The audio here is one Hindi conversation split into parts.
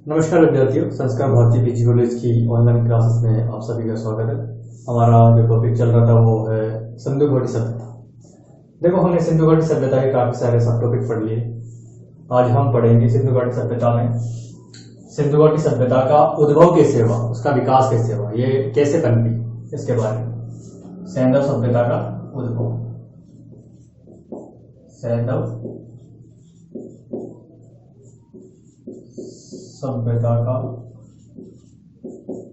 नमस्कार विद्यार्थियों, संस्कार भारती पीजी कॉलेज की ऑनलाइन क्लासेस में आप सभी का स्वागत है। हमारा जो टॉपिक चल रहा था वो है सिंधु घाटी सभ्यता। देखो, हमने सिंधु घाटी सभ्यता के काफी सारे सब टॉपिक पढ़ लिए। आज हम पढ़ेंगे सिंधु घाटी सभ्यता में सिंधु घाटी सभ्यता का उद्भव कैसे हुआ, उसका विकास कैसे हुआ, ये कैसे पनपी, इसके बारे में। सैंधव सभ्यता का उद्भव, सैंधव सभ्यता का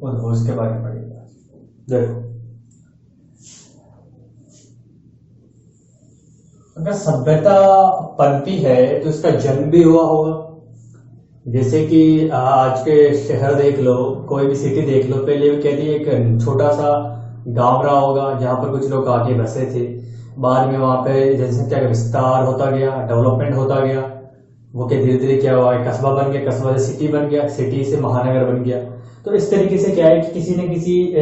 उद्भव, इसके बारे में पढ़ेंगे। देखो, अगर सभ्यता पनपी है तो इसका जन्म भी हुआ होगा। जैसे कि आज के शहर देख लो, कोई भी सिटी देख लो, पहले वो कहती है एक छोटा सा गांव रहा होगा जहां पर कुछ लोग आके बसे थे। बाद में वहां पे जनसंख्या का विस्तार होता गया, डेवलपमेंट होता गया। वो के धीरे धीरे क्या हुआ, कस्बा बन गया, कस्बा से सिटी बन गया, सिटी से महानगर बन गया। तो इस तरीके से क्या है कि किसी न किसी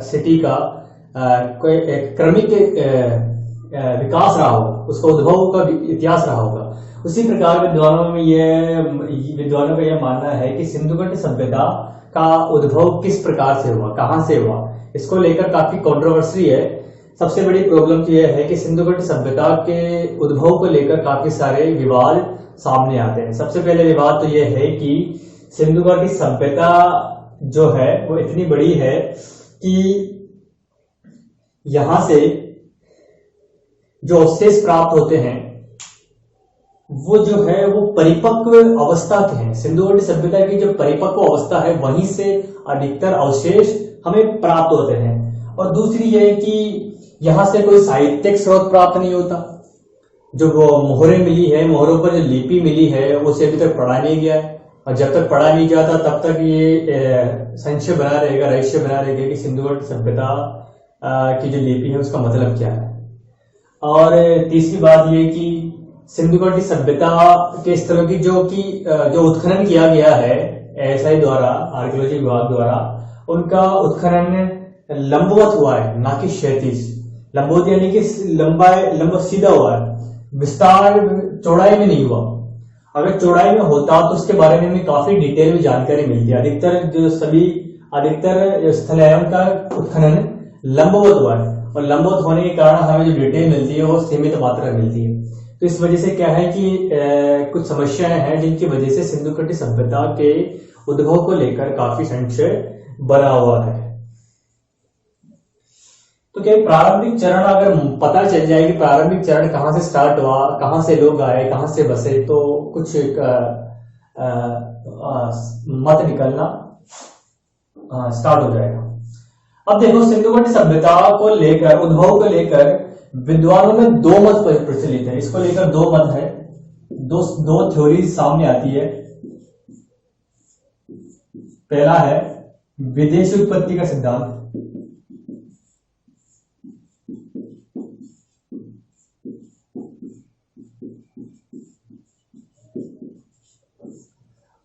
सिटी का कोई एक क्रमिक विकास रहा होगा, उसका उद्भव का इतिहास रहा होगा। उसी प्रकार विद्वानों का यह मानना है कि सिंधु घाटी सभ्यता का उद्भव किस प्रकार से हुआ, कहां से हुआ, इसको लेकर काफी कंट्रोवर्सी है। सबसे बड़ी प्रॉब्लम तो यह है कि सिंधु घाटी सभ्यता के उद्भव को लेकर काफी सारे विवाद सामने आते हैं। सबसे पहले विवाद तो यह है कि सिंधु घाटी सभ्यता जो है वो इतनी बड़ी है कि यहां से जो अवशेष प्राप्त होते हैं वो जो है वो परिपक्व अवस्था के हैं। सिंधु घाटी सभ्यता की जो परिपक्व अवस्था है वहीं से अधिकतर अवशेष हमें प्राप्त होते हैं। और दूसरी ये है कि यहां से कोई साहित्यिक स्रोत प्राप्त नहीं होता। जो वो मोहरें मिली है, मोहरों पर जो लिपि मिली है उसे अभी तक पढ़ा नहीं गया है। और जब तक पढ़ा नहीं जाता तब तक ये संशय बना रहेगा, रहस्य बना रहेगा कि सिंधु घाटी सभ्यता की जो लिपि है उसका मतलब क्या है। और तीसरी बात ये कि सिंधु घाटी सभ्यता के स्थलों की जो उत्खनन किया गया है एएसआई द्वारा, आर्कियोलॉजी विभाग द्वारा, उनका उत्खनन लंबवत हुआ है, ना कि क्षैतिज। लंबवत यानी कि लंबा सीधा हुआ है, विस्तार चौड़ाई में नहीं हुआ। अगर चौड़ाई में होता तो उसके बारे में हमें काफी डिटेल में जानकारी मिलती है। अधिकतर स्थलायन का उत्खनन लंबवत हुआ है और लंबवत होने के कारण हमें जो डिटेल मिलती है वो सीमित मात्रा मिलती है। तो इस वजह से क्या है कि कुछ समस्याएं हैं जिनकी वजह से सिंधु घाटी सभ्यता के उद्भव को लेकर काफी संशय बना हुआ है। तो क्या प्रारंभिक चरण अगर पता चल जाए कि प्रारंभिक चरण कहां से स्टार्ट हुआ, कहां से लोग आए, कहां से बसे, तो कुछ मत निकलना स्टार्ट हो जाएगा। अब देखो, सिंधु घाटी सभ्यता को लेकर, उद्भव को लेकर विद्वानों में दो मत प्रचलित है। इसको लेकर दो मत है, दो थ्योरी सामने आती है। पहला है विदेशी उत्पत्ति का सिद्धांत,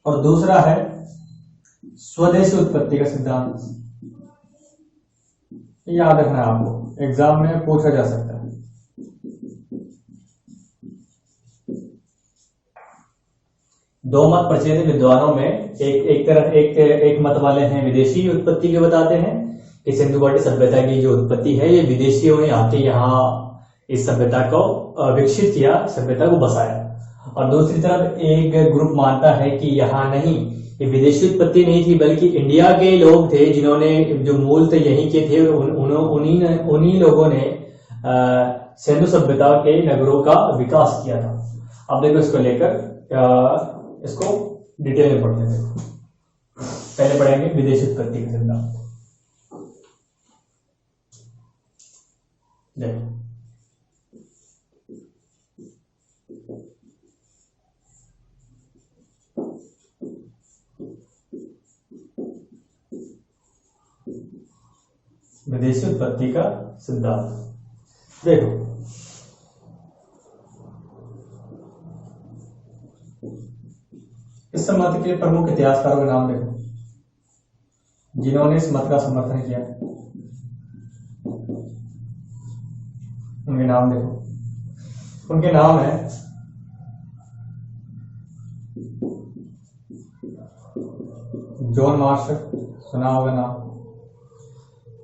और दूसरा है स्वदेशी उत्पत्ति का सिद्धांत। याद रखना है आपको, एग्जाम में पूछा जा सकता है। दो मत प्रचलित विद्वानों में, एक मत वाले हैं विदेशी उत्पत्ति के बताते हैं कि सिंधु घाटी सभ्यता की जो उत्पत्ति है ये विदेशियों ने आके यहाँ इस सभ्यता को विकसित किया, सभ्यता को बसाया। और दूसरी तरफ एक ग्रुप मानता है कि यहाँ नहीं, ये विदेशी उत्पत्ति नहीं थी बल्कि इंडिया के लोग थे जिन्होंने, जो मूल थे यहीं के थे, उन्हीं लोगों ने सिंधु सभ्यता के नगरों का विकास किया था। अब देखो, इसको लेकर इसको डिटेल में पढ़ते हैं। पहले पढ़ेंगे विदेशी उत्पत्ति का सिद्धांत। देखो, विदेशी उत्पत्ति का सिद्धांत। देखो, इस मत के प्रमुख इतिहासकारों के नाम देखो जिन्होंने इस मत का समर्थन किया। उनके नाम देखो, उनके नाम है जॉन मार्शल, सुना होगा नाम,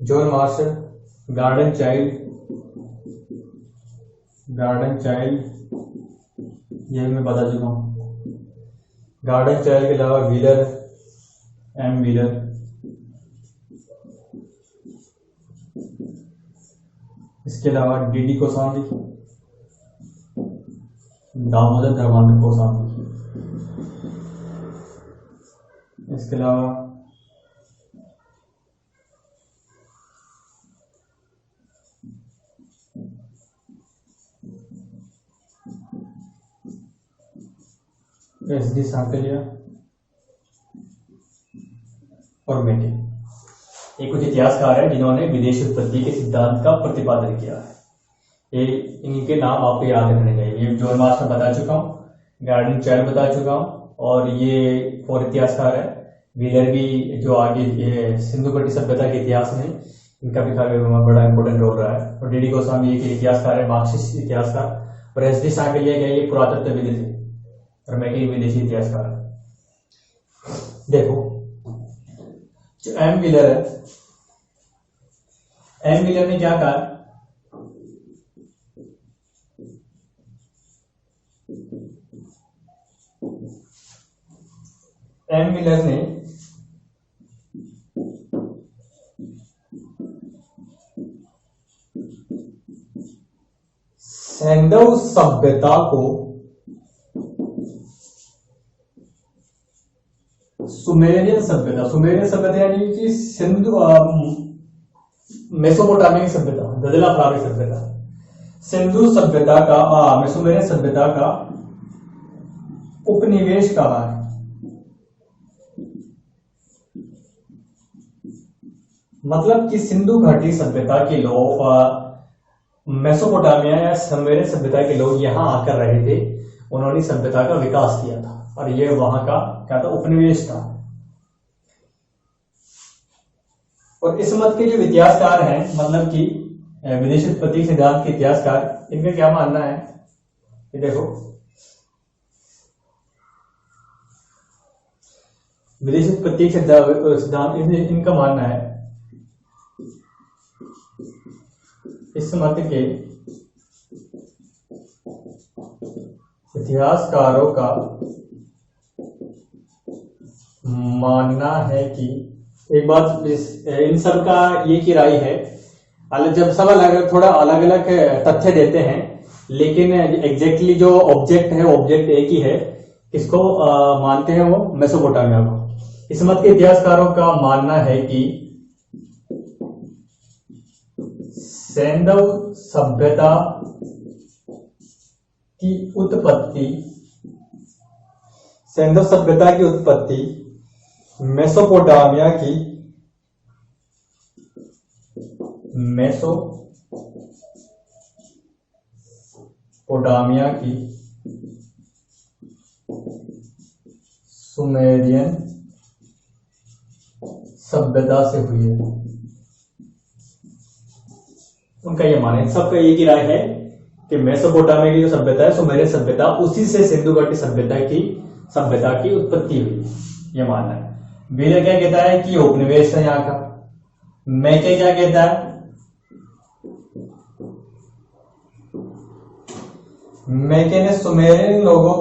जॉन मार्शल। गार्डन चाइल्ड ये मैं बता चुका हूँ। गार्डन चाइल्ड के अलावा व्हीलर, एम व्हीलर। इसके अलावा डीडी कोसांबी, दामोदर धर्मानंद कोसांबी। इसके अलावा एस डी सांकलिया और मेटे। ये कुछ इतिहासकार हैं जिन्होंने विदेशी उत्पत्ति के सिद्धांत का प्रतिपादन किया है। ये इनके नाम आपको याद रखने चाहिए। ये जॉन मार्शल बता चुका हूँ, गार्डन चाइल्ड बता चुका हूँ, और ये और इतिहासकार है व्हीलर भी, जो आगे ये सिंधु घाटी सभ्यता के इतिहास में इनका भी काफी बड़ा इंपॉर्टेंट रोल रहा है। और डीडी गोस्वामी एक इतिहासकार है, मार्क्सिस्ट इतिहासकार। और एस डी सांकलिया का ये पुरातत्वविद थे और मैं एक विदेशी इतिहासकार है। देखो जो एम व्हीलर है, एम व्हीलर ने क्या कहा, एम व्हीलर ने सैंडव सभ्यता को सुमेरियन सभ्यता यानी कि सिंधु मेसोपोटामिया की सभ्यता, दजला प्रारंभिक सभ्यता, सिंधु सभ्यता का मेसोमेरियन सभ्यता का उपनिवेश कहा है। मतलब कि सिंधु घाटी सभ्यता के लोग, मेसोपोटामिया या सुमेरियन सभ्यता के लोग यहां आकर रहे थे। उन्होंने सभ्यता का विकास किया था और ये वहां का क्या था, उपनिवेश था। और इस मत के जो इतिहासकार हैं, मतलब कि विदेशी उत्पत्ति सिद्धांत के इतिहासकार, इनका क्या मानना है कि देखो विदेशी उत्पत्ति सिद्धांत, इनका मानना है, इस मत के इतिहासकारों का मानना है कि एक बात, इन सब का ये की राय है, जब सब अलग थोड़ा अलग अलग तथ्य देते हैं, लेकिन एग्जैक्टली जो ऑब्जेक्ट है, ऑब्जेक्ट एक ही है। किसको मानते हैं वो, मेसोपोटामिया को। इस मत के इतिहासकारों का मानना है कि सैंडव सभ्यता की उत्पत्ति, सैंडव सभ्यता की उत्पत्ति मेसोपोटामिया की सुमेरियन सभ्यता से हुई है। उनका ये मानना है, सबका एक ही राय है कि मेसोपोटामिया की जो सभ्यता है, सुमेरियन सभ्यता, उसी से सिंधु घाटी सभ्यता की उत्पत्ति हुई, ये मानना है। व्हीलर क्या कहता है कि उपनिवेश है यहाँ का। मैके क्या कहता है, मैके ने सुमेरियन लोगों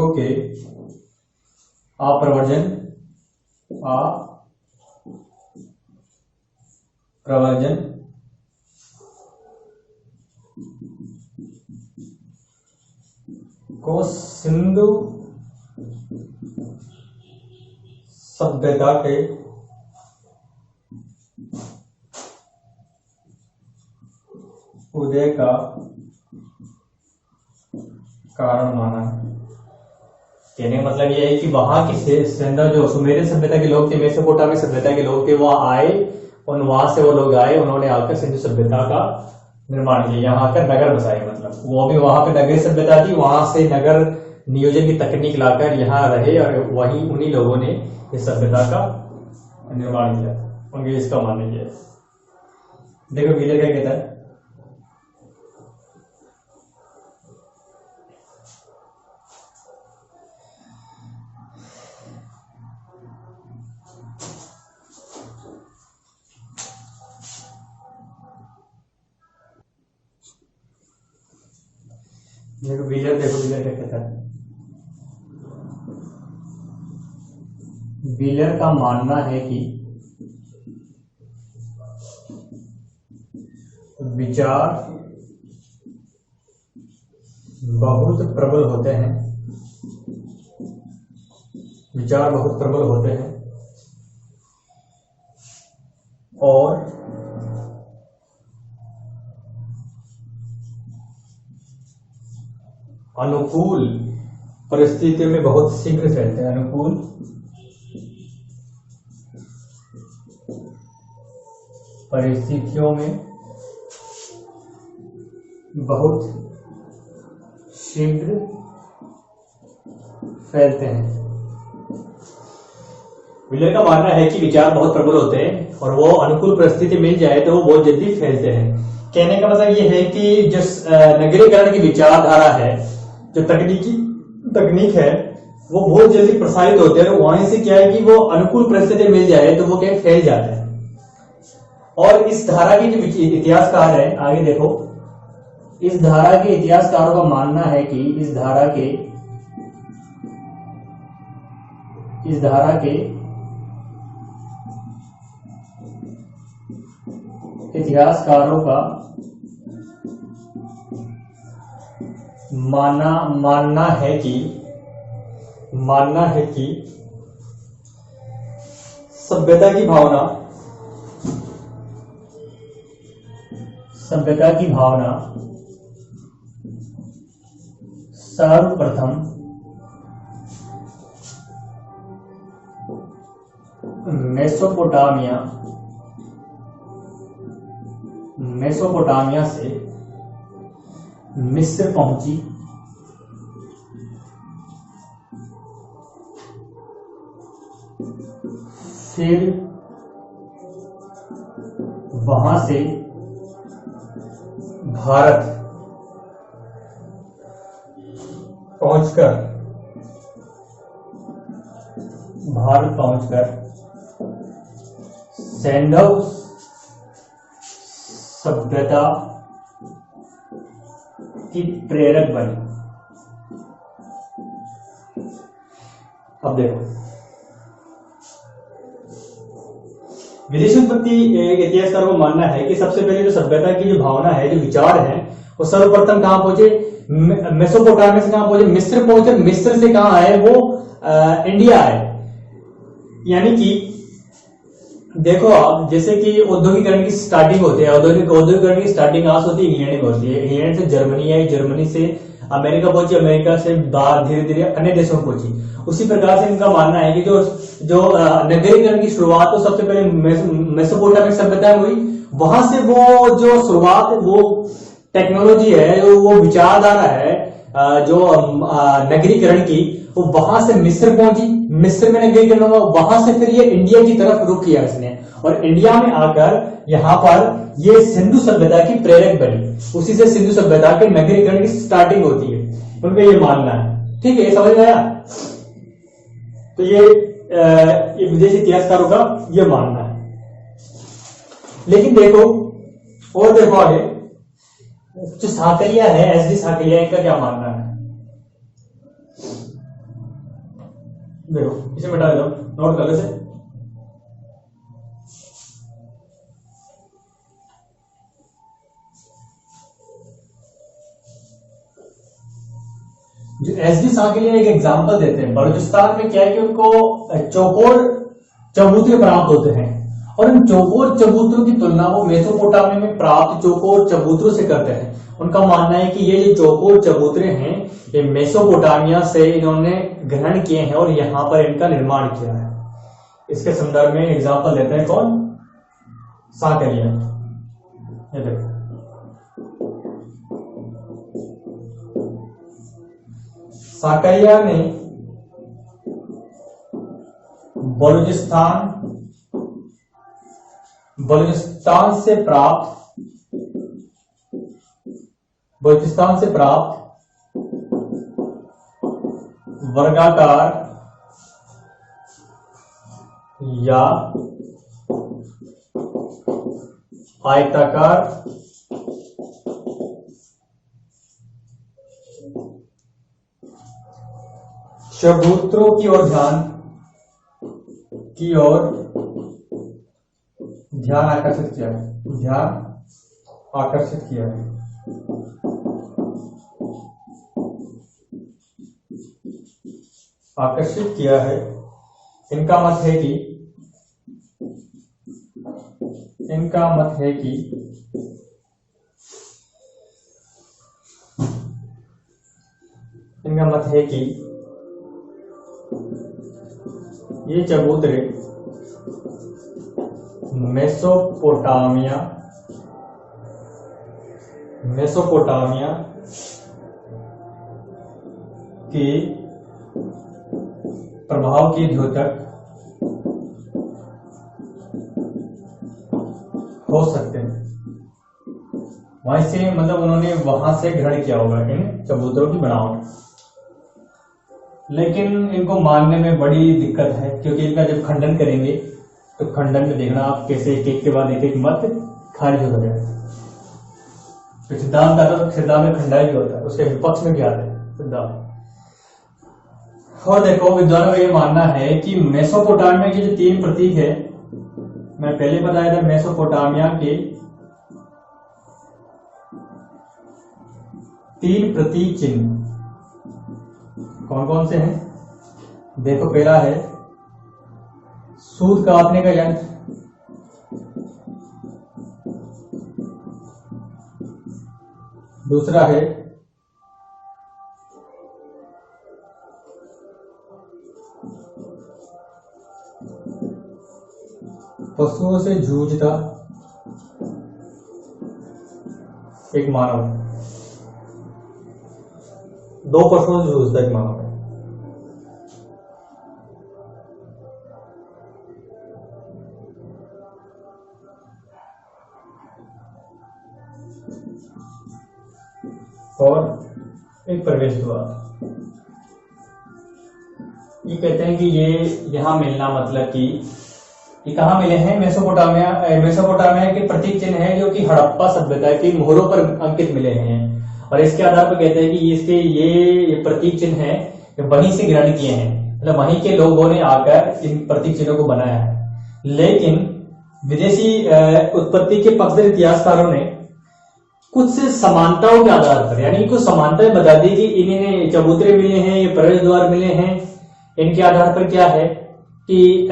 के अप्रव्रजन को सिंधु सभ्यता के उदय का कारण माना है। कहने का मतलब यह है कि वहां की सिंधु जो सुमेरियन सभ्यता के लोग थे, मेसोपोटामिया सभ्यता के लोग थे, वहां आए और वहां से वो लोग आए, उन्होंने आकर सिंधु सभ्यता का निर्माण किया, यहाँ आकर नगर बसाए। मतलब वो भी वहां पे नगरीय सभ्यता थी, वहां से नगर नियोजन की तकनीक लाकर यहाँ रहे और वहीं उन्हीं लोगों ने इस सभ्यता का निर्माण किया। उनके इसका मानना है। देखो व्हीलर क्या कहता है, देखो व्हीलर क्या कहता है। व्हीलर का मानना है कि विचार बहुत प्रबल होते हैं, विचार बहुत प्रबल होते हैं और अनुकूल परिस्थितियों में बहुत शीघ्र फैलते हैं। अनुकूल परिस्थितियों में बहुत शीघ्र फैलते हैं। व्हीलर का मानना है कि विचार बहुत प्रबल होते हैं और वो अनुकूल परिस्थिति मिल जाए तो वो बहुत जल्दी फैलते हैं। कहने का मतलब ये है कि जो नगरीकरण की विचारधारा है, जो तकनीक है, वो बहुत जल्दी प्रसारित होते हैं और वहां से क्या है कि वो अनुकूल परिस्थिति मिल जाए तो वो क्या फैल जाता है। और इस धारा के जो इतिहासकार है, आगे देखो, इस धारा के इतिहासकारों का मानना है कि इस धारा के इतिहासकारों का मानना है कि सभ्यता की भावना सर्वप्रथम मेसोपोटामिया से मिस्र पहुंची, फिर वहां से भारत पहुंचकर सैंधव सभ्यता की प्रेरक बनी। अब देखो, विदेशी उत्पत्ति इतिहासकारों को मानना है कि सबसे पहले जो सभ्यता की जो भावना है, जो विचार है, वो सर्वप्रथम कहां पहुंचे? मेसोपोटामिया से कहां पहुंचे? मिस्र पहुंचे। मिस्र से कहां आए? वो इंडिया आए। यानी कि देखो आप, जैसे कि औद्योगिकरण की स्टार्टिंग होती है, औद्योगिकरण की स्टार्टिंग कहां से होती है? इंग्लैंड में होती है। इंग्लैंड से जर्मनी आई, जर्मनी से अमेरिका पहुंची, अमेरिका से बाद धीरे धीरे अन्य देशों में पहुंची। उसी प्रकार से इनका मानना है कि जो नगरीकरण की शुरुआत तो सबसे पहले मेसोपोटामिक सभ्यता में हुई। वहां से वो जो शुरुआत, वो टेक्नोलॉजी है, वो विचारधारा है, जो नगरीकरण की, वो वहां से मिस्र पहुंची। मिस्र में नगरीकरण हुआ, वहां से फिर ये इंडिया की तरफ रुख किया इसने, और इंडिया में आकर यहां पर ये सिंधु सभ्यता की प्रेरक बनी। उसी से सिंधु सभ्यता के नगरीकरण की स्टार्टिंग होती है, उनका ये मानना है। ठीक है, ये समझ में आया? तो ये विदेशी इतिहासकारों का ये मानना है। लेकिन देखो, और देखो आगे, जो साकलिया है, एसडी साकलिया, इनका क्या मानना है? देखो, इसे मिटा दो, नोट कर लो इसे। जो एसडी साकलिया एक एग्जांपल देते हैं, बलूचिस्तान में क्या है कि उनको चौकोर चबूतरे प्राप्त होते हैं, और इन चौकोर चबूतरों की तुलना वो मेसोपोटामिया में प्राप्त चौकोर चबूतरों से करते हैं। उनका मानना है कि ये जो चौकोर चबूतरे हैं, ये मेसोपोटामिया से इन्होंने ग्रहण किए हैं और यहां पर इनका निर्माण किया है। इसके संदर्भ में एग्जांपल देते हैं कौन? साकलिया। ये देखो, साकलिया ने बलूचिस्तान से प्राप्त बलूचिस्तान से प्राप्त वर्गाकार या आयताकार चबूतरों की ओर ध्यान आकर्षित किया है। आकर्षित किया है। इनका मत है कि ये चबूतरे मेसोपोटामिया के प्रभाव के द्योतक हो सकते हैं। वहीं से मतलब उन्होंने वहां से ग्रहण किया होगा इन चबूतरों की बनावट, लेकिन इनको मानने में बड़ी दिक्कत है, क्योंकि इनका जब खंडन करेंगे तो खंडन में देखना आप कैसे एक के बाद एक मत खारिज हो जाए। तो सिद्धांत आता है, सिद्धांत में खंडाई भी होता है, उसके विपक्ष में क्या है सिद्धांत। और देखो विद्वानों का ये मानना है कि मेसोपोटामिया के जो 3 प्रतीक है, मैं पहले बताया था, मेसोपोटामिया के 3 प्रतीक चिन्ह कौन कौन से हैं? देखो, पहला है सूत काटने का यंत्र, दूसरा है पशुओं से जूझता एक मानव, 2 पशुओं से जूझता एक मानव है। और एक प्रवेश द्वार। ये कहते हैं कि ये यहां मिलना, मतलब कि ये कहाँ मिले हैं? मेसोपोटामिया के प्रतीक चिन्ह है जो कि हड़प्पा सभ्यता की मोहरों पर अंकित मिले हैं, और इसके आधार पर कहते हैं कि इसके ये प्रतीक चिन्ह है वहीं से ग्रहण किए हैं, मतलब वहीं के लोगों ने आकर इन प्रतीक चिन्हों को बनाया है। लेकिन विदेशी उत्पत्ति के पक्षधर इतिहासकारों ने कुछ समानताओं के आधार पर, यानी कुछ समानताएं बता दी कि इन्हें चबूतरे मिले हैं, ये प्रवेश द्वार मिले हैं। इनके आधार पर क्या है कि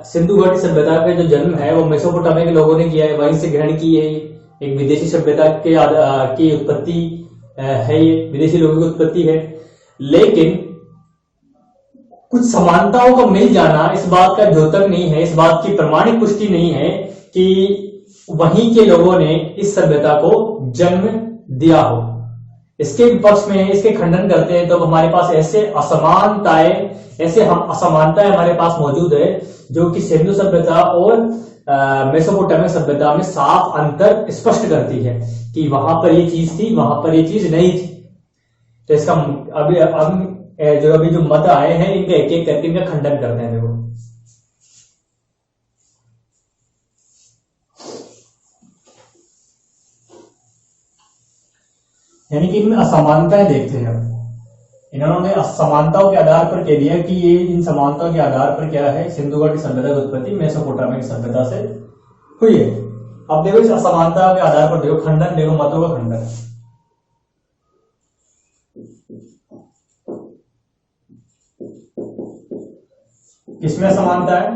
सिंधु घाटी सभ्यता का जो जन्म है वो मेसोपोटामिया के लोगों ने किया है, वहीं से ग्रहण की है। एक विदेशी सभ्यता की उत्पत्ति है, ये विदेशी लोगों की उत्पत्ति है। लेकिन कुछ समानताओं का मिल जाना इस बात का द्योतक नहीं है, इस बात की प्रमाणिक पुष्टि नहीं है कि वहीं के लोगों ने इस सभ्यता को जन्म दिया हो। इसके विपक्ष में इसके खंडन करते हैं तो हमारे पास ऐसे असमानताएं हमारे पास मौजूद है जो कि सिंधु सभ्यता और मेसोपोटामिया सभ्यता में साफ अंतर स्पष्ट करती है कि वहां पर ये चीज थी, वहां पर ये चीज नहीं थी। तो इसका अभी जो मत आए हैं इनका एक एक करके इनका खंडन करते हैं। देखो, यानी कि इनमें असमानताएं देखते हैं। इन्होंने असमानताओं के आधार पर कह दिया कि ये इन समानताओं के आधार पर क्या है, सिंधु घाटी सभ्यता की उत्पत्ति मेसोपोटामिया की सभ्यता से हुई है। अब देखो इस असमानता के आधार पर देखो खंडन, देखो मतों का खंडन। किसमें समानता है?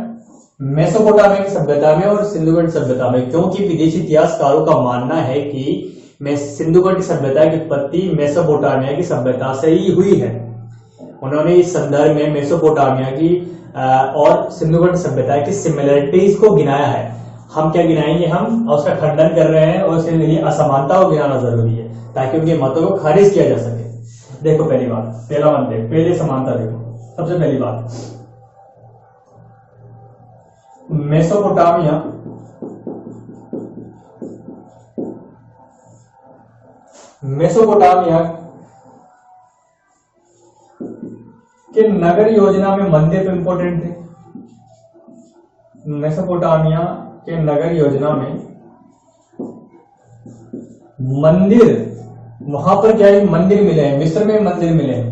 मेसोपोटामिया की सभ्यता में और सिंधु घाटी सभ्यता में, क्योंकि विदेशी इतिहासकारों का मानना है कि सिंधु घाटी सभ्यता की उत्पत्ति मेसोपोटामिया की सभ्यता से ही हुई है। उन्होंने इस संदर्भ में मेसोपोटामिया की और सिंधु घाटी सभ्यता की सिमिलरिटीज को गिनाया है। हम क्या गिनाएंगे? हम उसका खंडन कर रहे हैं और इसलिए असमानता को गिनाना जरूरी है ताकि उनके मतों को खारिज किया जा सके। देखो पहली बात, पहला मत देखो, पहले समानता देखो। सबसे पहली बात, मेसोपोटामिया के नगर योजना में मंदिर तो इंपॉर्टेंट थे। मेसोपोटामिया के नगर योजना में मंदिर, वहां पर क्या है, मंदिर मिले हैं, मिस्र में मंदिर मिले हैं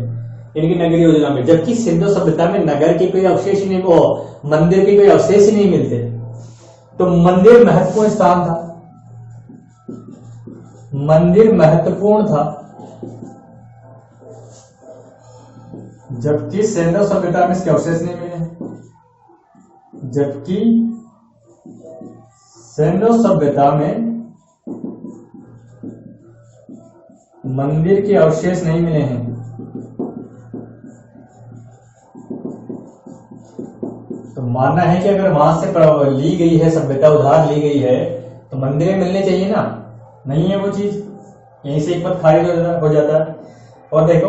इनकी नगर योजना में, जबकि सिंधु सभ्यता में नगर के कोई अवशेष नहीं, वो मंदिर के कोई अवशेष ही नहीं मिलते। तो मंदिर महत्वपूर्ण स्थान था, मंदिर महत्वपूर्ण था, जबकि सिंधु सभ्यता में इसके अवशेष नहीं मिले, जबकि सिंधु सभ्यता में मंदिर के अवशेष नहीं मिले हैं। तो मानना है कि अगर वहां से ली गई है सभ्यता, उधार ली गई है, तो मंदिर मिलने चाहिए ना, नहीं है वो चीज, यहीं से एक बार खारिज हो जाता है। और देखो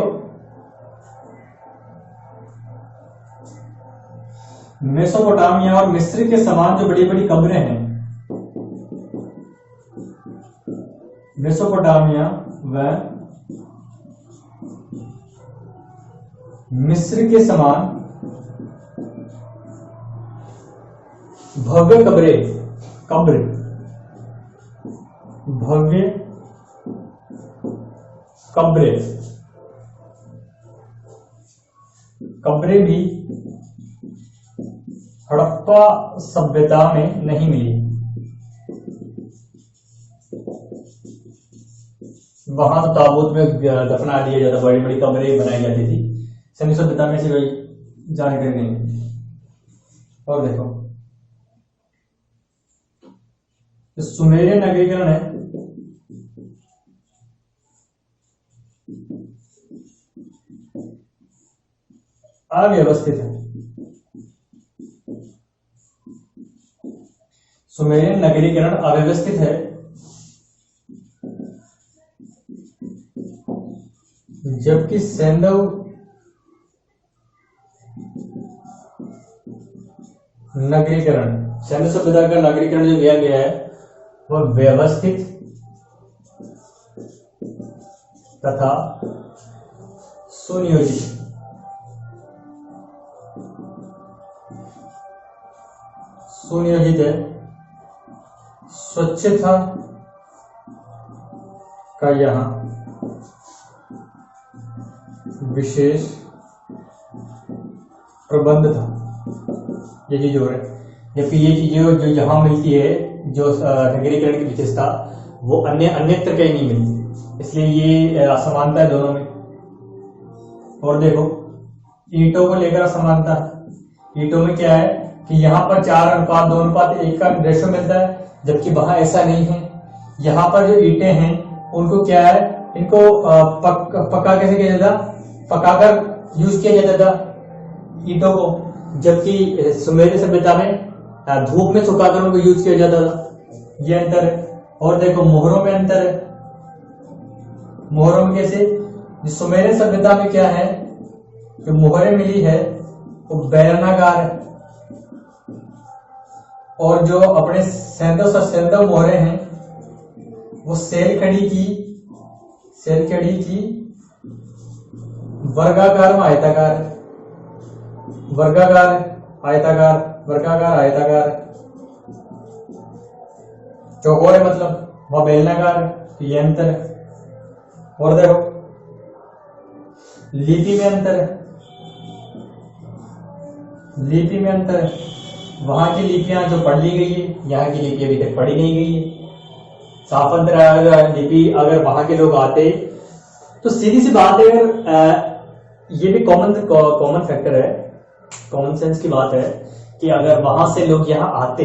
मेसोपोटामिया और मिस्र के समान जो बड़ी बड़ी कब्रें हैं, मेसोपोटामिया व मिस्र के समान भव्य भव्य कब्रें भी हड़प्पा सभ्यता में नहीं मिली। वहां तो ताबूत में दफना दिया जाता, बड़ी बड़ी कब्रें बनाई जाती थी। सिंधु सभ्यता में से कोई जानकारी नहीं। और देखो सुमेरियन नगरीकरण है, अव्यवस्थित है। सुमेरियन नगरीकरण अव्यवस्थित है, जबकि सिंधु नगरीकरण, सिंधु सभ्यता का नगरीकरण जो किया गया है वह व्यवस्थित तथा सुनियोजित, है। स्वच्छता का यहां विशेष प्रबंध था। ये चीज हो रहा है, जबकि ये चीजें जो यहां मिलती है, जो नगरीकरण की विशेषता, वो अन्यत्र कहीं नहीं मिलती, इसलिए ये असमानता है दोनों में। और देखो ईंटों को लेकर असमानता, ईंटों में क्या है कि यहाँ पर 4:2:1 का रेशो मिलता है, जबकि वहां ऐसा नहीं है। यहाँ पर जो ईंटें हैं उनको क्या है, इनको पक्का कैसे किया जाता, पकाकर यूज किया जाता था ईंटों को, जबकि सुमेरियन सभ्यता में धूप में सुखाकर उनको यूज किया जाता था। ये अंतर है। और देखो मोहरों में अंतर है, मोहरों में कैसे, सुमेरियन सभ्यता में क्या है, जो मोहरें मिली है वो बेलनाकार है, और जो अपने सेंधव मोहरें हैं वो सेल कड़ी की वर्गाकार में आयताकार, आयताकार, चौकोर है मतलब, वह बेलनाकार है, तो ये अंतर है। और देखो लिपि में अंतर है, वहां की लिपियां जो पढ़ ली गई है, यहाँ की लिपि अभी तक पढ़ी नहीं गई है। साफ अंतर है। लिपि अगर वहां के लोग आते तो सीधी सी बात है, अगर ये भी कॉमन फैक्टर है, कॉमन सेंस की बात है कि अगर वहां से लोग यहाँ आते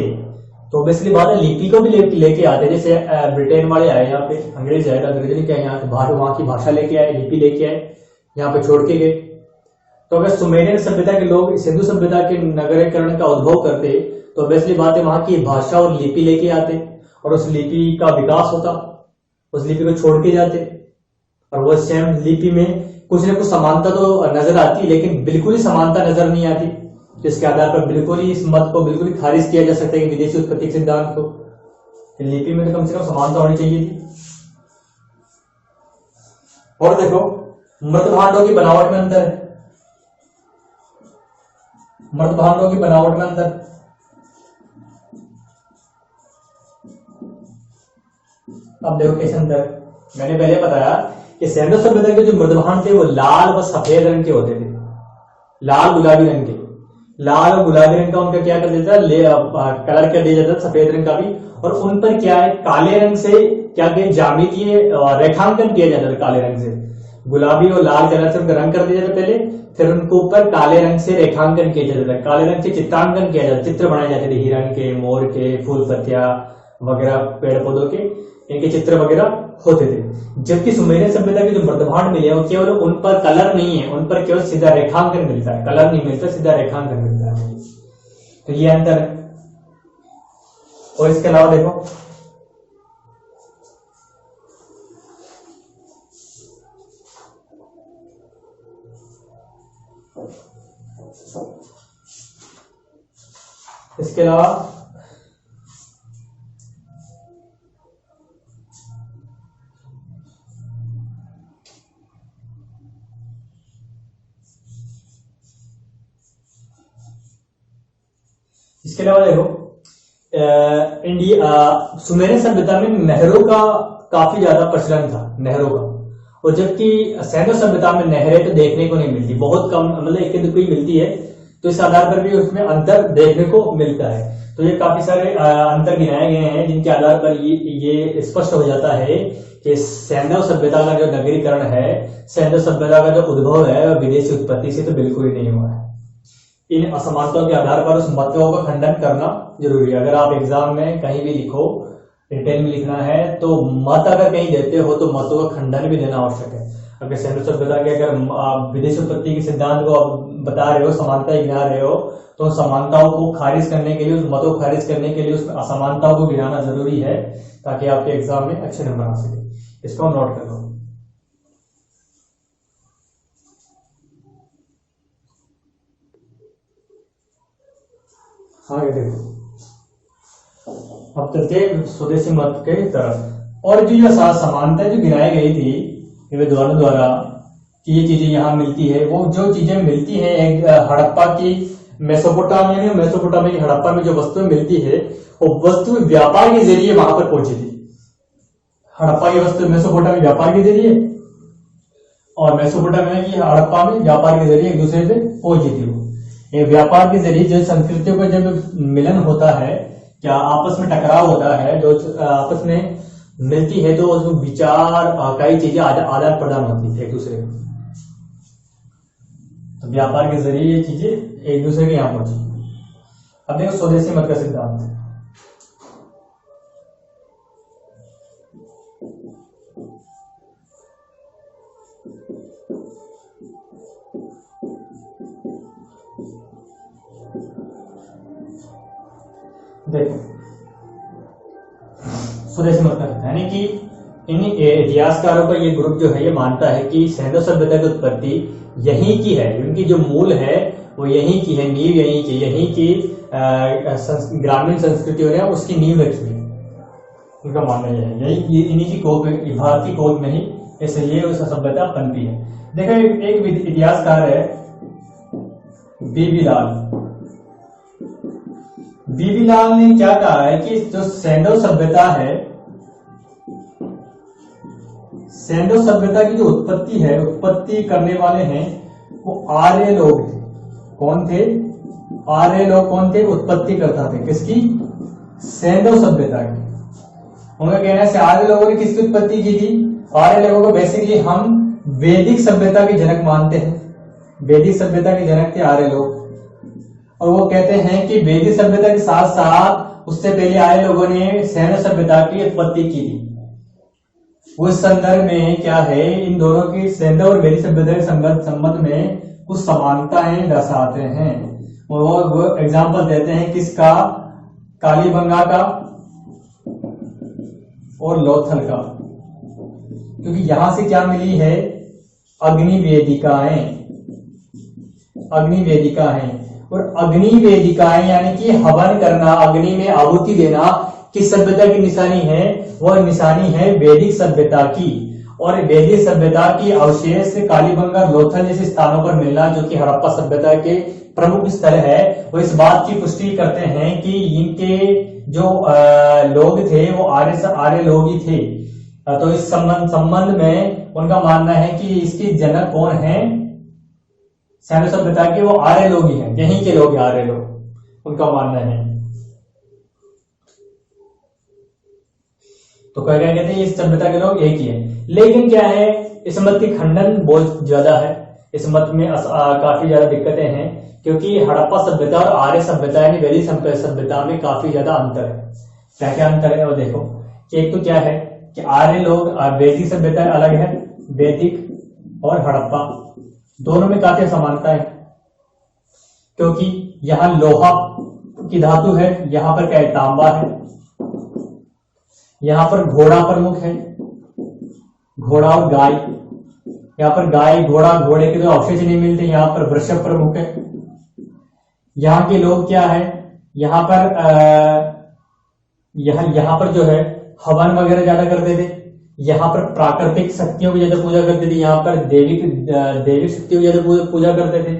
तो ऑब्वियसली बात है लिपि को भी लेके आते। जैसे ब्रिटेन वाले आए यहाँ पे, अंग्रेज आए, अंग्रेज ने क्या यहाँ वहां की भाषा लेके आए, लिपि लेके आए, यहाँ पे छोड़ के गए। तो अगर सुमेरियन सभ्यता के लोग सिंधु सभ्यता के नगरीकरण का उद्भव करते तो ऑब्वियसली बात है वहां की भाषा और लिपि लेके आते, और उस लिपि का विकास होता, उस लिपि को छोड़ के जाते, और वो सेम लिपि में कुछ न कुछ समानता तो नजर आती, लेकिन बिल्कुल ही समानता नजर नहीं आती, जिसके आधार पर बिल्कुल ही इस मत को बिल्कुल ही खारिज किया जा सकता है कि विदेशी उत्पत्ति सिद्धांत को। लिपि में तो कम से कम समानता होनी चाहिए थी। और देखो मृत भांडों की बनावट में अंतर है, मृत भांडों की बनावट में अंतर। अब देखो कैसे अंतर है। मैंने पहले बताया कि सैंडो सभ्यता के जो मृत भांड थे वो लाल व सफेद रंग के होते थे, लाल गुलाबी रंग के। लाल और गुलाबी रंग का उनका क्या कर देता है, कलर कर दिया जाता है, सफेद रंग का भी। और उन पर क्या है, काले रंग से क्या किया, ज्यामितीय रेखांकन किया जाता था काले रंग से। गुलाबी और लाल कलर से उनका रंग कर दिया जाता पहले, फिर उनके ऊपर काले रंग से रेखांकन किया जाता था, काले रंग से चित्रांकन किया जाता, चित्र बनाए जाते थे हिरण के, मोर के, फूल पत्तियां वगैरह, पेड़ पौधों के, इनके चित्र वगैरह होते थे। जबकि सुमेरियन सभ्यता के जो मृतभांड मिले वो केवल उन पर कलर नहीं है, उन पर केवल सीधा रेखांकन मिलता है, कलर नहीं मिलता, सीधा रेखांकन मिलता है। तो ये अंतर है। और इसके अलावा देखो इसके अलावा देखो इंडिया सुमेरियन सभ्यता में नहरों का काफी ज्यादा प्रचलन था, नहरों का। और जबकि सैंडो सभ्यता में नहरें तो देखने को नहीं मिलती, बहुत कम, मतलब एक दो कोई मिलती है। तो इस आधार पर भी उसमें अंतर देखने को मिलता है। तो ये काफी सारे अंतर गिनाए गए हैं जिनके आधार पर ये स्पष्ट हो जाता है कि सैंडो सभ्यता का जो नगरीकरण है, सैंडो सभ्यता का जो उद्भव है वह विदेशी उत्पत्ति से तो बिल्कुल ही नहीं हुआ है। इन असमानताओं के आधार पर उस मतों का खंडन करना जरूरी है। अगर आप एग्जाम में कहीं भी लिखो, रिटेल में लिखना है, तो मत अगर कहीं देते हो तो मतों का खंडन भी देना आवश्यक है। अगर सैंडो सभ्यता के अगर विदेशी उत्पत्ति के सिद्धांत को आप बता रहे हो, समानता गिना रहे हो, तो समानताओं को खारिज करने के लिए, उस मतों को खारिज करने के लिए उसमें असमानताओं को गिनाना जरूरी है, ताकि आपके एग्जाम में अच्छे नंबर आ सके। इसको नोट कर लो। हाँ, ये देखो अब चलते स्वदेशी मत के तरफ। और जो समानता जो गिनाई गई थी विद्वानों द्वारा कि ये चीजें यहाँ मिलती है, वो जो चीजें मिलती है एक हड़प्पा की, मेसोपोटामिया की हड़प्पा में जो वस्तुएं मिलती है वो वस्तु व्यापार के जरिए वहां पर पहुंची थी। हड़प्पा की वस्तु मेसोपोटामिया व्यापार के जरिए, और मेसोपोटामिया की हड़प्पा में व्यापार के जरिए एक दूसरे से पहुंची थी। वो व्यापार के जरिए जो संस्कृतियों का जब मिलन होता है, क्या आपस में टकराव होता है, जो आपस में मिलती है, तो उसमें विचार, कई चीजें आदान प्रदान होती है एक दूसरे को। तो व्यापार के जरिए ये चीजें एक दूसरे के यहाँ पहुंची। अब देखो स्वदेशी मत का सिद्धांत। देखो स्वदेशी मत का यानी कि इन इतिहासकारों का ये ग्रुप जो है ये मानता है कि सैंडो सभ्यता की उत्पत्ति यहीं की है, उनकी जो मूल है वो यहीं की है, नींव यहीं की ग्रामीण संस्कृतियों ने उसकी नींव रखी है। उनका मानना यह है, यही इन्हीं की कोख, भारतीय कोख में ही इसलिए उस सभ्यता पनपी है। देखो एक इतिहासकार है बीबी लाल। बीबी लाल ने क्या कहा है कि जो सैंडो सभ्यता है, सैंडो सभ्यता की जो उत्पत्ति है, उत्पत्ति करने वाले हैं वो आर्य लोग थे। कौन थे? आर्य लोग कौन थे? उत्पत्ति करता थे किसकी? सैंडो सभ्यता की। उनका कहना है आर्य लोगों ने किसकी उत्पत्ति की थी? आर्य लोगों को बेसिकली हम वैदिक सभ्यता के जनक मानते हैं। वैदिक सभ्यता के जनक थे आर्य लोग। और वो कहते हैं कि वैदिक सभ्यता के साथ साथ उससे पहले आर्य लोगों ने सैंडो सभ्यता की उत्पत्ति की थी। उस संदर्भ में क्या है, इन दोनों की सैंडो और वैदिक सभ्यता के संबंध में कुछ समानताएं दर्शाते हैं। और वो एग्जाम्पल देते हैं किसका? कालीबंगा का और लोथल का। क्योंकि यहां से क्या मिली है? अग्निवेदिकाएं। और अग्निवेदिकाएं यानी कि हवन करना, अग्नि में आहुति देना किस सभ्यता की निशानी है? वह निशानी है वैदिक सभ्यता की। और वैदिक सभ्यता की अवशेष कालीबंगा लोथल जैसे स्थानों पर मिलना, जो कि हड़प्पा सभ्यता के प्रमुख स्थल है, वो इस बात की पुष्टि करते हैं कि इनके जो लोग थे वो आर्य लोग ही थे। तो इस संबंध में उनका मानना है कि इसके जनक कौन है सैन्य सभ्यता के, वो आर्य लोग ही हैं, यहीं के लोग आर्य लोग, उनका मानना है। तो क्या कहते हैं इस सभ्यता के लोग एक ही है। लेकिन क्या है, इस मत की खंडन बहुत ज्यादा है, इस मत में काफी ज्यादा दिक्कतें हैं, क्योंकि हड़प्पा सभ्यता और आर्य सभ्यता यानी वैदिक सभ्यता में काफी ज्यादा अंतर है। क्या क्या अंतर है वो देखो कि एक तो क्या है कि आर्य लोग, वैदिक सभ्यता अलग है, वैदिक और हड़प्पा दोनों में काफी समानता है, क्योंकि यहां लोहा की धातु है, यहां पर क्या है, तांबा है, यहां पर घोड़ा प्रमुख है, घोड़ा और गाय, यहां पर गाय घोड़ा, घोड़े के तो अवशेष नहीं मिलते, यहां पर वृषभ प्रमुख है। यहां के लोग क्या है, यहां पर यहां पर जो है हवन वगैरह ज्यादा करते थे, यहां पर प्राकृतिक शक्तियों की ज्यादा पूजा करते थे, यहां पर देविक शक्तियों की ज्यादा पूजा करते थे।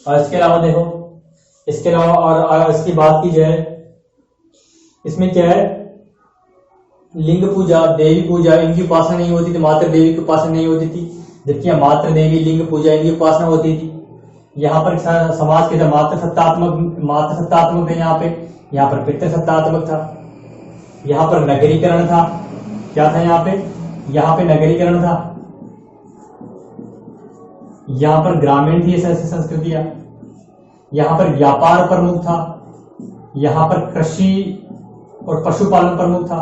और इसके अलावा देखो, इसके अलावा और इसकी बात की जाए, इसमें क्या है, लिंग पूजा, देवी पूजा, इनकी उपासना नहीं होती थी, मात्र देवी की उपासना नहीं होती थी, जबकि मात्र देवी, लिंग पूजा, इनकी उपासना होती थी। यहाँ पर समाज के मात्र सत्तात्मक है, यहाँ पर पितृ सत्तात्मक था, यहाँ पर नगरीकरण था, क्या था यहाँ पे नगरीकरण था, यहाँ पर ग्रामीण थी संस्कृतियां, यहाँ पर व्यापार प्रमुख था, यहाँ पर कृषि और पशुपालन प्रमुख था,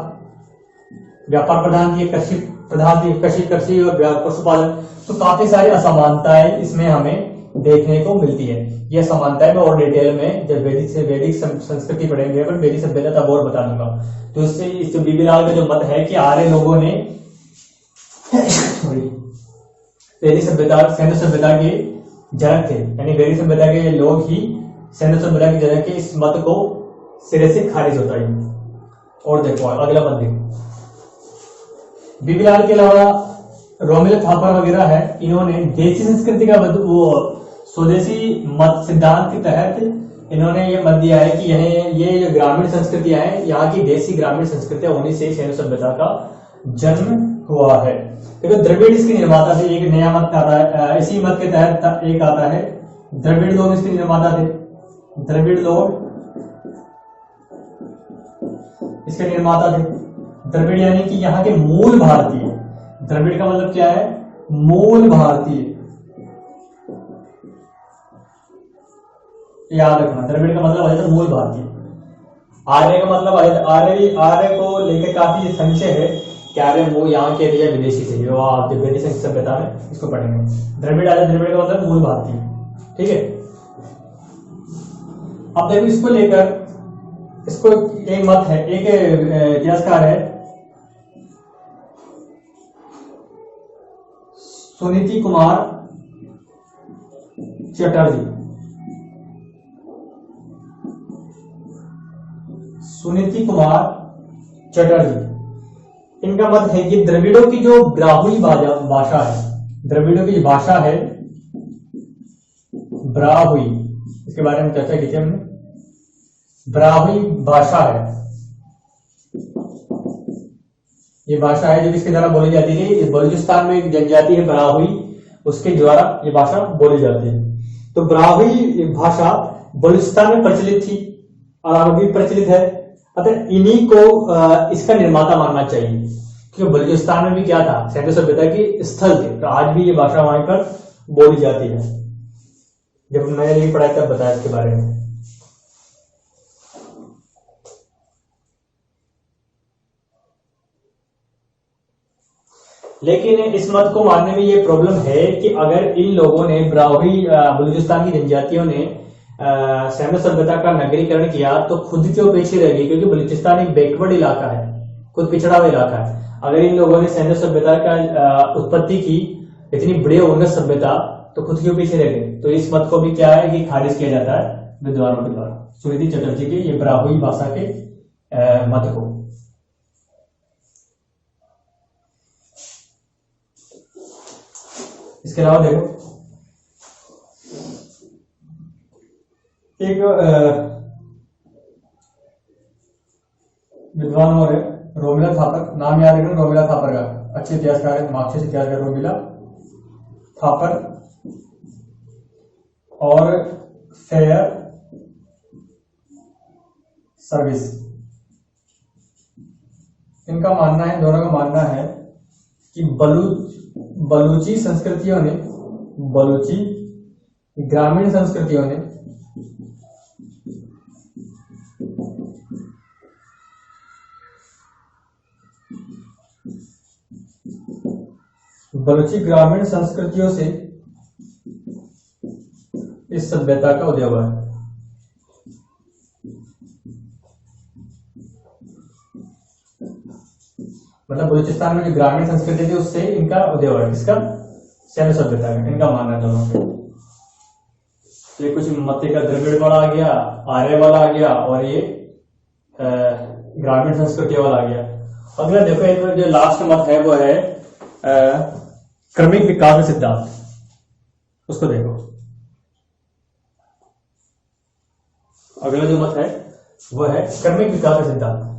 व्यापार प्रधान थी, कृषि प्रधान थी, कृषि और पशुपालन। तो काफी सारी असमानताएं इसमें हमें देखने को मिलती है। यह समानताएं मैं और डिटेल में जब वैदिक संस्कृति पढ़ेंगे, पर वैदिक सभ्यता तब और बता दूंगा। तो इससे इस बीबी लाल का जो मत है कि आर्य लोगों ने वैदिक सभ्यता, सैन्य सभ्यता के जनक थे, यानी वैदिक सभ्यता के लोग ही सैन्य सभ्यता के जनक के, इस मत को सिरे से खारिज होता है। और देखो अगला मत देखो, बीबी लाल के अलावा रोमिल थापर वगैरह है, इन्होंने देसी संस्कृति का वो स्वदेशी मत सिद्धांत के तहत इन्होंने ये मत दिया है कि ये जो ग्रामीण संस्कृतियां हैं, यहाँ की देसी ग्रामीण संस्कृतियां होने से सैन्य सभ्यता का जन्म हुआ है। देखो द्रविड़ इसके निर्माता थे, एक नया मत आता है, इसी मत के तहत एक आता है, द्रविड़ लोग इसके निर्माता थे, द्रविड़ लोग इसके निर्माता थे। द्रविड़ यानी कि यहाँ के मूल भारतीय, द्रविड़ का मतलब क्या है, मूल भारतीय, याद रखना, द्रविड़ का मतलब आ जाता है मूल भारतीय। आर्य का मतलब आर्य को लेकर काफी संशय है कि आर्य यहाँ के या विदेशी थे, जो आपके वैदिक सभ्यता में इसको पढ़ेंगे। द्रविड़ आ जाए, द्रविड़ का मतलब मूल भारतीय, ठीक है। अब देखो इसको लेकर, इसको एक मत है, एक इतिहासकार है सुनीति कुमार चटर्जी, सुनीति कुमार चटर्जी, इनका मत है कि द्रविड़ों की जो ब्राहुई भाषा है, द्रविड़ों की भाषा है ब्राहुई, इसके बारे में चर्चा की थी हमने, ब्राहुई भाषा है, ये भाषा है जो किसके द्वारा बोली जाती है, बलूचिस्तान में एक जनजाति है ब्राहुई, उसके द्वारा ये भाषा बोली जाती है। तो ब्राहुई भाषा बलूचिस्तान में प्रचलित थी और अब भी प्रचलित है, अतः इन्हीं को इसका निर्माता मानना चाहिए, क्योंकि बलूचिस्तान में भी क्या था, सैन्य सभ्यता के स्थल थे, तो आज भी ये भाषा वहां पर बोली जाती है। जब मैंने नहीं पढ़ाई तब बताया इसके बारे में। लेकिन इस मत को मानने में ये प्रॉब्लम है कि अगर इन लोगों ने ब्राहुई बलूचिस्तान की जनजातियों ने सैन्य सभ्यता का नगरीकरण किया तो खुद क्यों पीछे रह गई, क्योंकि बलूचिस्तान एक बैकवर्ड इलाका है, खुद पिछड़ा हुआ इलाका है। अगर इन लोगों ने सैन्य सभ्यता का उत्पत्ति की, इतनी बड़ी उन्नत सभ्यता, तो खुद क्यों पीछे रह गए। तो इस मत को भी क्या है कि खारिज किया जाता है विद्वानों के द्वारा, सुनीति चटर्जी के ये ब्राहुई भाषा के मत को। इसके अलावा देखो एक विद्वान और है रोमिला थापर, नाम याद रखना रोमिला थापर का, अच्छे इतिहासकार है, मार्क्सिस्ट इतिहासकार रोमिला थापर और फेयर सर्विस। इनका मानना है, दोनों का मानना है कि बलूची संस्कृतियों ने, बलूची ग्रामीण संस्कृतियों ने बलूची ग्रामीण संस्कृतियों से इस सभ्यता का उदय हुआ है। मतलब बलूचिस्तान में जो ग्रामीण संस्कृति थी उससे इनका उदय हुआ है। किसका? सैन्य सभ्यता का। इनका मानना दोनों का। तो ये कुछ मध्य का द्रविड़ वाला आ गया, आर्य वाला आ गया और ये ग्रामीण संस्कृति वाला आ गया। अगला देखो, एक जो लास्ट मत है वो है क्रमिक विकास सिद्धांत। उसको देखो, अगला जो मत है वो है क्रमिक विकास सिद्धांत।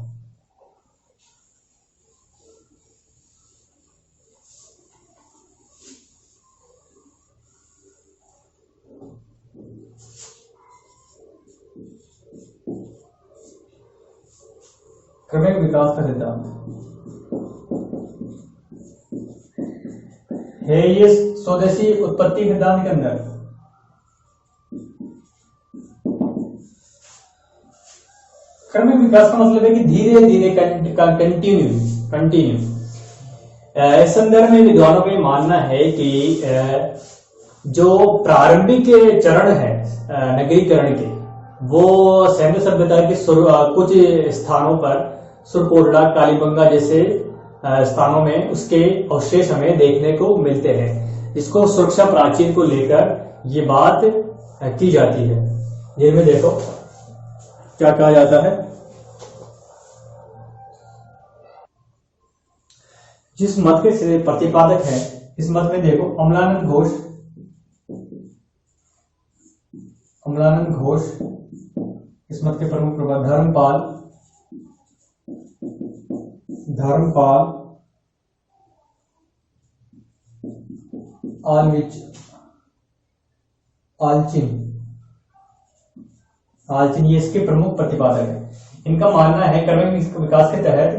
क्रमिक विकास का सिद्धांत है ये स्वदेशी उत्पत्ति सिद्धांत के अंदर क्रमिक विकास का मतलब है कि धीरे धीरे कंटिन्यू। इस संदर्भ में विद्वानों का मानना है कि जो प्रारंभिक चरण है नगरीकरण के, वो सैन्य सभ्यता के कुछ स्थानों पर सुरकोटड़ा, कालीबंगा जैसे स्थानों में उसके अवशेष हमें देखने को मिलते हैं। इसको सुरक्षा प्राचीर को लेकर ये बात की जाती है। जिनमें देखो क्या कहा जाता है, जिस मत के प्रतिपादक है, इस मत में देखो अमलानंद घोष इस मत के प्रमुख प्रवक्ता, धर्मपाल आलचिन ये इसके प्रमुख प्रतिपादक है। इनका मानना है क्रमिक विकास के तहत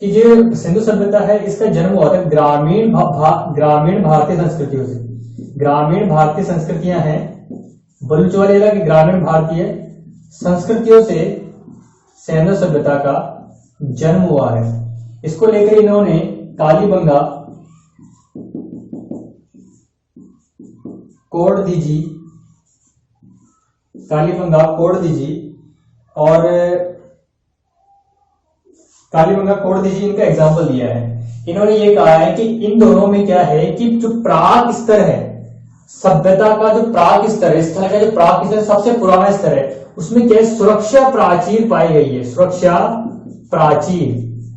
कि जो सिंधु सभ्यता है इसका जन्म हुआ था ग्रामीण भारतीय संस्कृतियों से। ग्रामीण भारतीय संस्कृतियां हैं, बलूच वाले की ग्रामीण भारतीय संस्कृतियों से सैन्य सभ्यता का जन्म हुआ है। इसको लेकर इन्होंने कालीबंगा, कोडदीजी और इनका एग्जाम्पल दिया है। इन्होंने ये कहा है कि इन दोनों में क्या है कि जो प्राक स्तर है, सभ्यता का जो प्राक स्तर है, स्थल का जो प्राक स्तर सबसे पुराना स्तर है, उसमें क्या है, सुरक्षा प्राचीर पाई गई है। सुरक्षा प्राचीर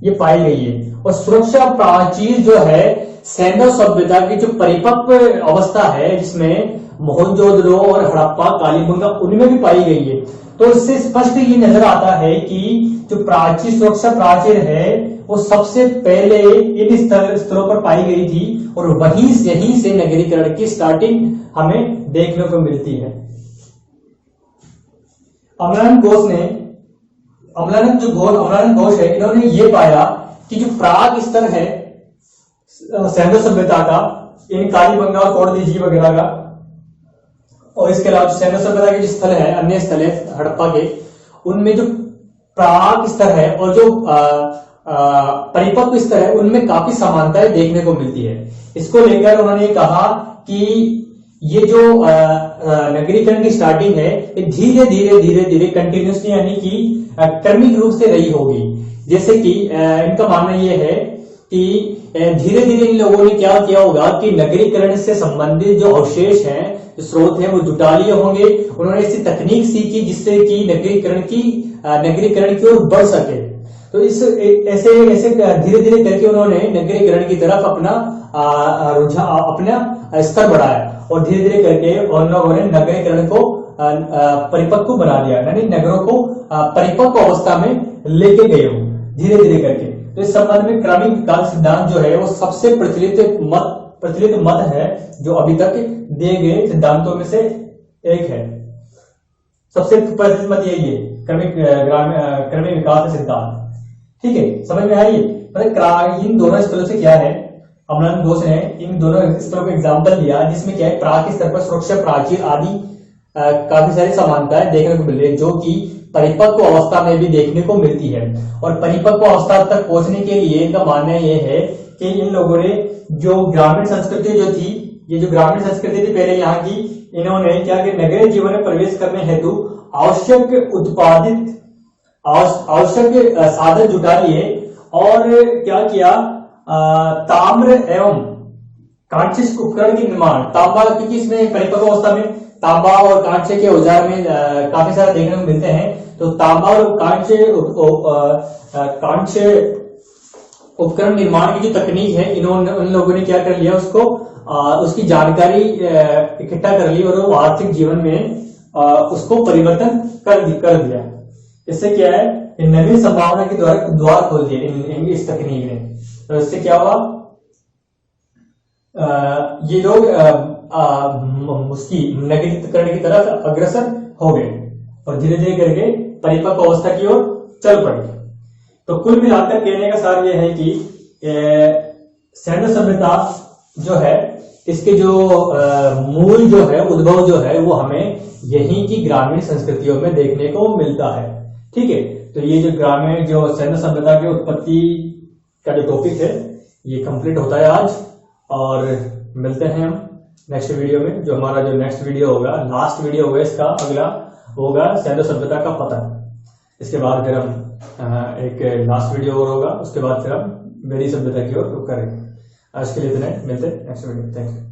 ये पाई गई है। और सुरक्षा प्राचीर जो है सैन्य सभ्यता की जो परिपक्व अवस्था है, जिसमें मोहनजोदड़ो और हड़प्पा, कालीबंगा उनमें भी पाई गई है। तो इससे स्पष्ट ये नजर आता है कि जो प्राचीर सुरक्षा प्राचीर है वो सबसे पहले इन स्तरों पर पाई गई थी और यहीं से नगरीकरण की स्टार्टिंग हमें देखने को मिलती है। अमलानंद घोष है, इन्होंने ये पाया कि जो प्राग स्तर है सैन्य सभ्यता का, इन कालीबंगा और कोडदीजी वगैरह का, और इसके अलावा सैन्य सभ्यता के जो स्थल है, अन्य स्थल है हड़प्पा के, उनमें जो प्राग स्तर है और जो परिपक्व स्तर है उनमें काफी समानताएं देखने को मिलती है। इसको लेकर उन्होंने कहा कि ये जो नगरीकरण की स्टार्टिंग है ये धीरे धीरे कंटिन्यूसली यानी कि क्रमिक रूप से रही होगी। जैसे कि इनका मानना ये है कि धीरे धीरे इन लोगों ने क्या किया होगा कि नगरीकरण से संबंधित जो अवशेष हैं, जो स्रोत हैं, वो जुटा लिए होंगे। उन्होंने ऐसी तकनीक सीखी जिससे कि नगरीकरण की ओर बढ़ सके। तो इस ऐसे ऐसे धीरे धीरे करके उन्होंने नगरीकरण की तरफ अपना रुझान अपना स्तर बढ़ाया और धीरे धीरे करके उन लोगों ने नगरीकरण को परिपक्व बना दिया, यानी नगरों को परिपक्व अवस्था में लेके गए हो धीरे धीरे करके। तो इस संबंध में क्रमिक विकास सिद्धांत जो है वो सबसे प्रचलित मत है जो अभी तक दिए गए सिद्धांतों में से एक है। सबसे प्रचलित मत यही है, क्रमिक विकास सिद्धांत। ठीक है, समझ में आई? मतलब इन दोनों स्थलों से क्या है, अमलान घोष ने इन दोनों स्थलों को एग्जाम्पल दिया जिसमें क्या है, प्राक स्तर पर सुरक्षा, प्राचीर आदि काफी सारी समानताएं देखने को मिल रही है जो कि परिपक्व अवस्था में भी देखने को मिलती है। और परिपक्व अवस्था तक पहुंचने के लिए इनका मानना यह है कि इन लोगों ने जो ग्रामीण संस्कृति जो थी, ये जो ग्रामीण संस्कृति थी पहले यहाँ की, इन्होंने क्या कि नगरीय जीवन में प्रवेश करने हेतु आवश्यक साधन जुटा लिए और क्या किया, ताम्र एवं कांस्य उपकरण के निर्माण, तांबा, क्योंकि इसमें परिपक्व अवस्था में तांबा और कांस्य के औजार में काफी सारा देखने को मिलते हैं। तो तांबा और कांस्य उपकरण निर्माण की जो तकनीक है, इन्होंने उन लोगों ने क्या कर लिया, उसको उसकी जानकारी इकट्ठा कर ली और वो आर्थिक जीवन में उसको परिवर्तन कर दिया। इससे क्या है, नवीन संभावना के द्वार खोल दिए इस तकनीक ने। तो इससे क्या हुआ, ये लोग उसकी नगरीकरण की तरफ अग्रसर हो गए और धीरे धीरे करके परिपक्व अवस्था की ओर चल पड़े। तो कुल मिलाकर कहने का सार यह है कि सैन्य सभ्यता जो है, इसके जो मूल जो है, उद्भव जो है, वो हमें यहीं की ग्रामीण संस्कृतियों में देखने को मिलता है। ठीक है, तो ये जो ग्रामीण जो सैन्य सभ्यता की उत्पत्ति का जो टॉपिक है ये कंप्लीट होता है आज, और मिलते हैं हम नेक्स्ट वीडियो में। जो हमारा जो नेक्स्ट वीडियो होगा, लास्ट वीडियो होगा इसका, अगला होगा सैन्य सभ्यता का पतन। इसके बाद फिर हम एक लास्ट वीडियो और होगा, उसके बाद फिर हम मेरी सभ्यता की ओर रुख करेंगे। आज के लिए इतना ही, मिलते हैं नेक्स्ट वीडियो। Thank you.